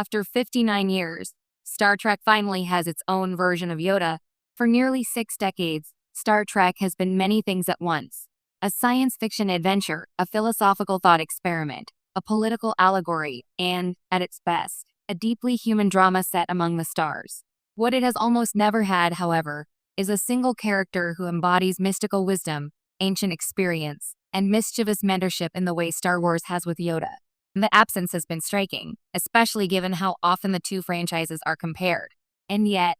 After 59 years, Star Trek finally has its own version of Yoda. For nearly 6 decades, Star Trek has been many things at once: a science fiction adventure, a philosophical thought experiment, a political allegory, and, at its best, a deeply human drama set among the stars. What it has almost never had, however, is a single character who embodies mystical wisdom, ancient experience, and mischievous mentorship in the way Star Wars has with Yoda. The absence has been striking, especially given how often the two franchises are compared. And yet,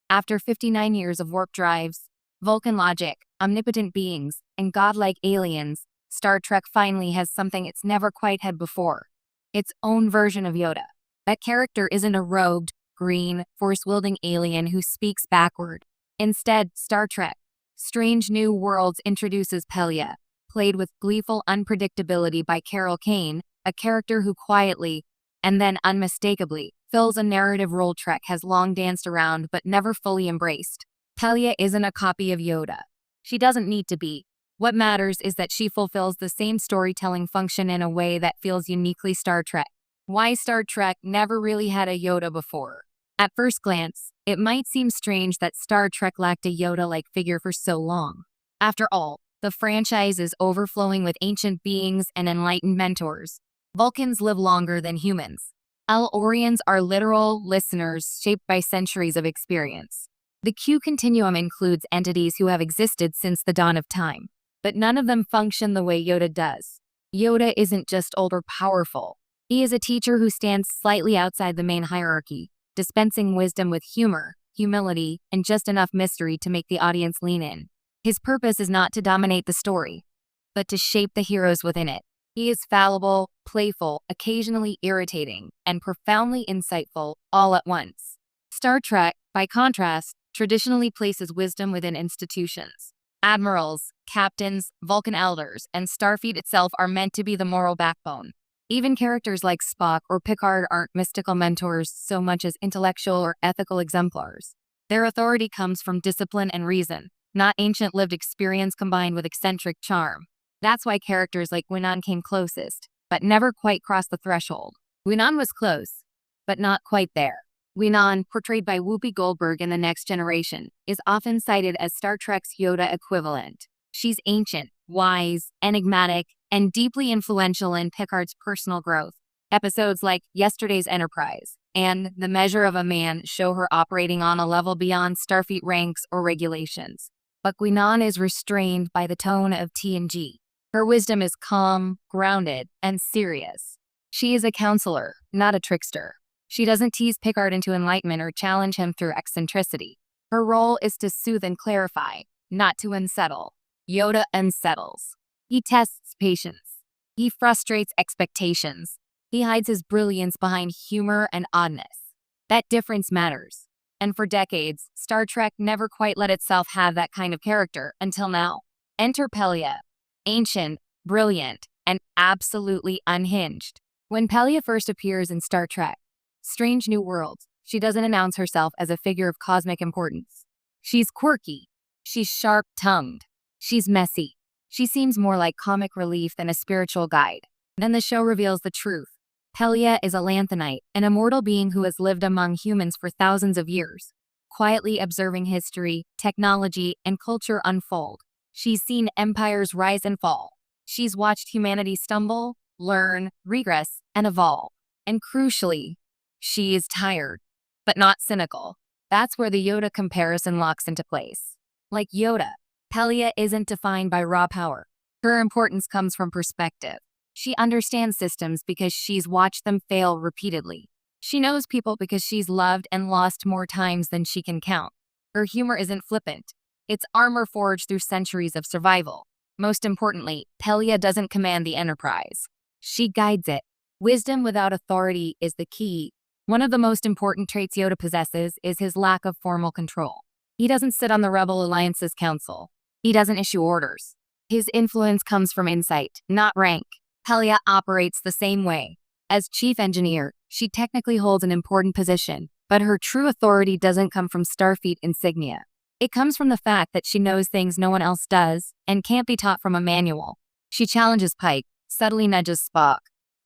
after 59 years of warp drives, Vulcan logic, omnipotent beings, and godlike aliens, Star Trek finally has something it's never quite had before: its own version of Yoda. That character isn't a robed, green, force-wielding alien who speaks backward. Instead, Star Trek: Strange New Worlds introduces Pelia, played with gleeful unpredictability by Carol Kane, a character who quietly, and then unmistakably, fills a narrative role Trek has long danced around but never fully embraced. Pelia isn't a copy of Yoda. She doesn't need to be. What matters is that she fulfills the same storytelling function in a way that feels uniquely Star Trek. Why Star Trek never really had a Yoda before? At first glance, it might seem strange that Star Trek lacked a Yoda-like figure for so long. After all, the franchise is overflowing with ancient beings and enlightened mentors. Vulcans live longer than humans. El-Orians are literal listeners shaped by centuries of experience. The Q continuum includes entities who have existed since the dawn of time, but none of them function the way Yoda does. Yoda isn't just old or powerful. He is a teacher who stands slightly outside the main hierarchy, dispensing wisdom with humor, humility, and just enough mystery to make the audience lean in. His purpose is not to dominate the story, but to shape the heroes within it. He is fallible, playful, occasionally irritating, and profoundly insightful all at once. Star Trek, by contrast, traditionally places wisdom within institutions. Admirals, captains, Vulcan elders, and Starfleet itself are meant to be the moral backbone. Even characters like Spock or Picard aren't mystical mentors so much as intellectual or ethical exemplars. Their authority comes from discipline and reason, not ancient lived experience combined with eccentric charm. That's why characters like Guinan came closest, but never quite crossed the threshold. Guinan was close, but not quite there. Guinan, portrayed by Whoopi Goldberg in The Next Generation, is often cited as Star Trek's Yoda equivalent. She's ancient, wise, enigmatic, and deeply influential in Picard's personal growth. Episodes like Yesterday's Enterprise and The Measure of a Man show her operating on a level beyond Starfleet ranks or regulations. But Guinan is restrained by the tone of TNG. Her wisdom is calm, grounded, and serious. She is a counselor, not a trickster. She doesn't tease Picard into enlightenment or challenge him through eccentricity. Her role is to soothe and clarify, not to unsettle. Yoda unsettles. He tests patience. He frustrates expectations. He hides his brilliance behind humor and oddness. That difference matters. And for decades, Star Trek never quite let itself have that kind of character until now. Enter Pelia. Ancient, brilliant, and absolutely unhinged. When Pelia first appears in Star Trek: Strange New Worlds, she doesn't announce herself as a figure of cosmic importance. She's quirky. She's sharp-tongued. She's messy. She seems more like comic relief than a spiritual guide. Then the show reveals the truth. Pelia is a Lanthanite, an immortal being who has lived among humans for thousands of years, quietly observing history, technology, and culture unfold. She's seen empires rise and fall. She's watched humanity stumble, learn, regress, and evolve. And crucially, she is tired, but not cynical. That's where the Yoda comparison locks into place. Like Yoda, Pelia isn't defined by raw power. Her importance comes from perspective. She understands systems because she's watched them fail repeatedly. She knows people because she's loved and lost more times than she can count. Her humor isn't flippant. It's armor forged through centuries of survival. Most importantly, Pelia doesn't command the Enterprise. She guides it. Wisdom without authority is the key. One of the most important traits Yoda possesses is his lack of formal control. He doesn't sit on the Rebel Alliance's council. He doesn't issue orders. His influence comes from insight, not rank. Pelia operates the same way. As chief engineer, she technically holds an important position, but her true authority doesn't come from Starfleet insignia. It comes from the fact that she knows things no one else does and can't be taught from a manual. She challenges Pike, subtly nudges Spock,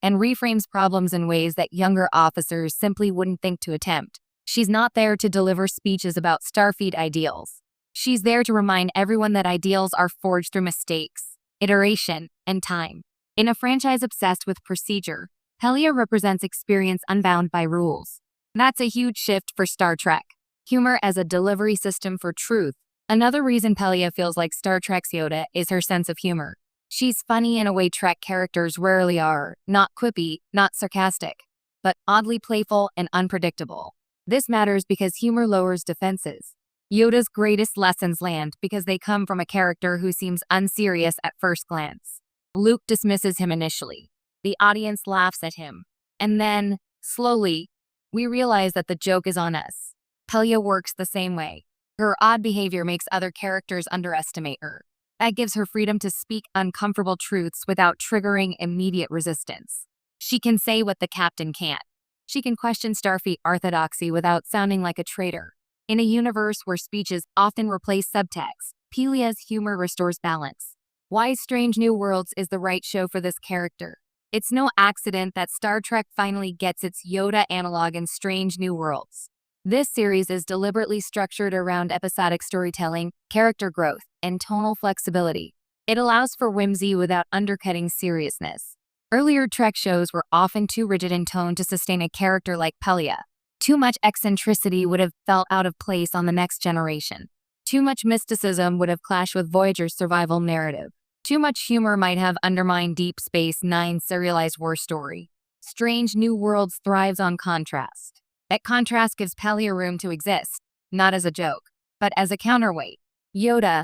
and reframes problems in ways that younger officers simply wouldn't think to attempt. She's not there to deliver speeches about Starfleet ideals. She's there to remind everyone that ideals are forged through mistakes, iteration, and time. In a franchise obsessed with procedure, Pelia represents experience unbound by rules. That's a huge shift for Star Trek. Humor as a delivery system for truth. Another reason Pelia feels like Star Trek's Yoda is her sense of humor. She's funny in a way Trek characters rarely are, not quippy, not sarcastic, but oddly playful and unpredictable. This matters because humor lowers defenses. Yoda's greatest lessons land because they come from a character who seems unserious at first glance. Luke dismisses him initially. The audience laughs at him. And then, slowly, we realize that the joke is on us. Pelia works the same way. Her odd behavior makes other characters underestimate her. That gives her freedom to speak uncomfortable truths without triggering immediate resistance. She can say what the captain can't. She can question Starfleet orthodoxy without sounding like a traitor. In a universe where speeches often replace subtext, Pelia's humor restores balance. Why Strange New Worlds is the right show for this character. It's no accident that Star Trek finally gets its Yoda analog in Strange New Worlds. This series is deliberately structured around episodic storytelling, character growth, and tonal flexibility. It allows for whimsy without undercutting seriousness. Earlier Trek shows were often too rigid in tone to sustain a character like Pelia. Too much eccentricity would have felt out of place on The Next Generation. Too much mysticism would have clashed with Voyager's survival narrative. Too much humor might have undermined Deep Space Nine's serialized war story. Strange New Worlds thrives on contrast. That contrast gives Pelia room to exist, not as a joke, but as a counterweight. Yoda,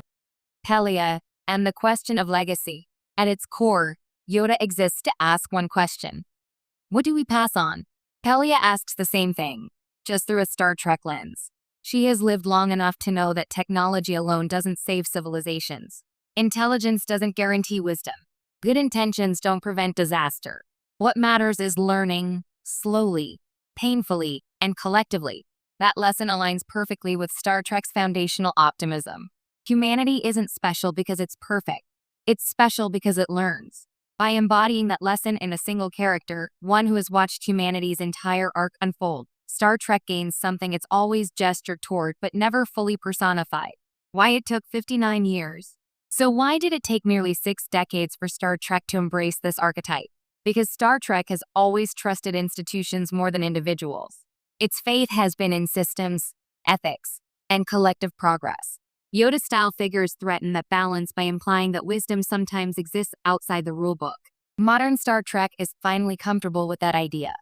Pelia, and the question of legacy. At its core, Yoda exists to ask one question. What do we pass on? Pelia asks the same thing, just through a Star Trek lens. She has lived long enough to know that technology alone doesn't save civilizations. Intelligence doesn't guarantee wisdom. Good intentions don't prevent disaster. What matters is learning, slowly, painfully, and collectively. That lesson aligns perfectly with Star Trek's foundational optimism. Humanity isn't special because it's perfect. It's special because it learns. By embodying that lesson in a single character, one who has watched humanity's entire arc unfold, Star Trek gains something it's always gestured toward but never fully personified. Why it took 59 years. So why did it take nearly 6 decades for Star Trek to embrace this archetype? Because Star Trek has always trusted institutions more than individuals. Its faith has been in systems, ethics, and collective progress. Yoda-style figures threaten that balance by implying that wisdom sometimes exists outside the rulebook. Modern Star Trek is finally comfortable with that idea.